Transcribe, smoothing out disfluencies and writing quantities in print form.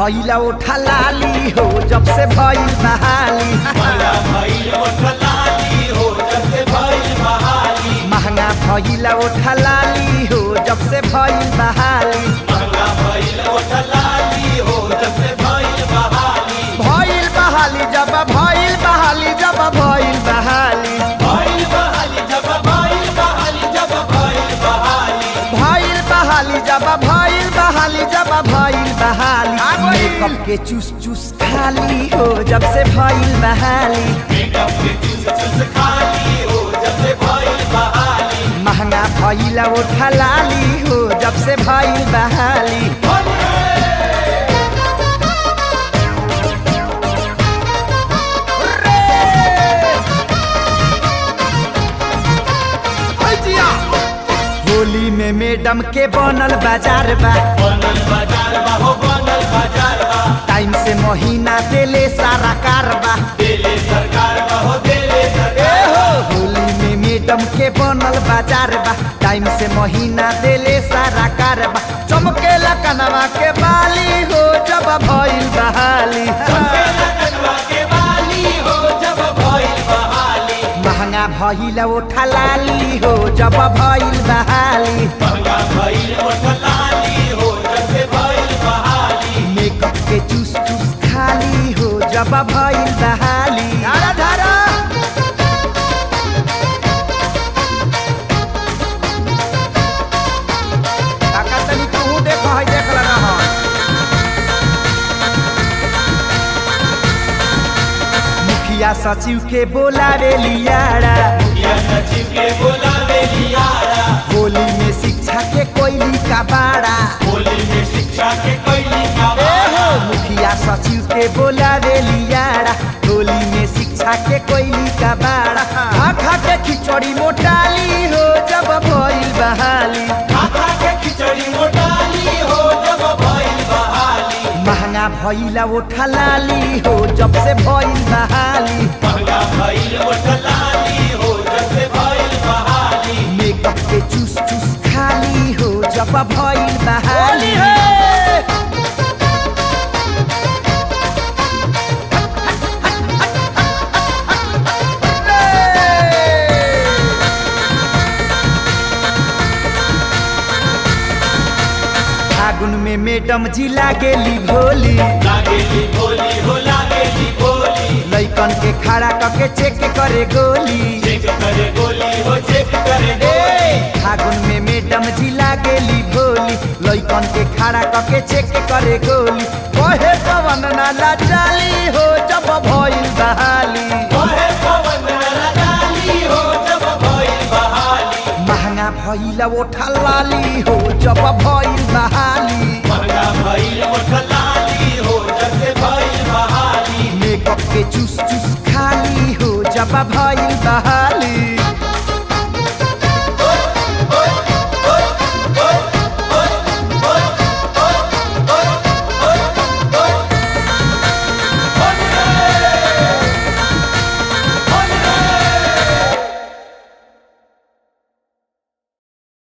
भइला ओठा लाली हो जब से भइल बहाली। महंगा भइल ओठा लाली हो जब से भइल बहाली। महंगा भइला ओठा लाली हो जब से भइल बहाली। महंगा भइल ओठा लाली हो जब से भइल बहाली। भइल बहाली जब भइल बहाली जब भइल बहाली। भइल बहाली जब भइल बहाली जब भइल बहाली। भइल बहाली जब भइल बहाली जब भइल बहाली। मेकअप के चूस चूस खाली हो जब से भइल बहाली। मेकअप के चूस चूस खाली हो जब से भइल बहाली। महंगा भइला ओठा लाली हो जब से भइल बहाली। होली में मैडम के बनल बाजार बा। बनल बाजार बा हो बनल बाजार बा। टाइम से महीना देले सारा कारबा। देले सरकार बा हो देले सरकार हो होली में मैडम के बनल बाजार बा। टाइम से महीना देले सारा कारबा। चमकेला कनवा के बाली हो जब भइल बहाली। कनवा के बाली हो जब भइल बहाली। महंगा भइला ओठा लाली हो जब भइल बहाली। महंगा भइल ओठा लाली हो जब से भइल बहाली। मेकअप के चूस चूस खाली हो जब भइल बहाली। धारा धारा काका तनी तू देख है देख लगा हो। मुखिया सचिव के बोलावे लियारा। मुखिया सचिव के बोलावे लियारा। होली में शिक्षा के कोयली का बाड़ा। होली में शिक्षा के कोयली का हो मुखिया सचिव के बोलावे लियारा। होली में शिक्षा के कोयली का बाड़ा। खा के खिचड़ी मोटाली हो जब भइल बहाली। खा के खिचड़ी मोटाली हो जब भइल बहाली। महंगा भइला ओठा लाली हो जब से भइल बहाली। महंगा भइल ओठा लाली हो जब से भइल बहाली। मेकअप के चूस चूस खाली हो जब भइल बहाली। फागुन में मैडम जी लागेली भोली। लागेली भोली हो लागेली भोली। लइकन के खड़ा करके चेक करे गोली। चेक करे गोली हो चेक करे गोली। फागुन में मैडम जी लागेली भोली। लइकन के खड़ा करके चेक करे गोली। कहे पवन ना लाचाली हो जब भइल बहाली। कहे पवन लाचाली हो जब भइल बहाली। महंगा भइला ओठा लाली हो जब भइल बहाली। महंगा भइल ओठा लाली हो जब से भइल बहाली। मेकअप के चूस चूस खाली हो जब भइल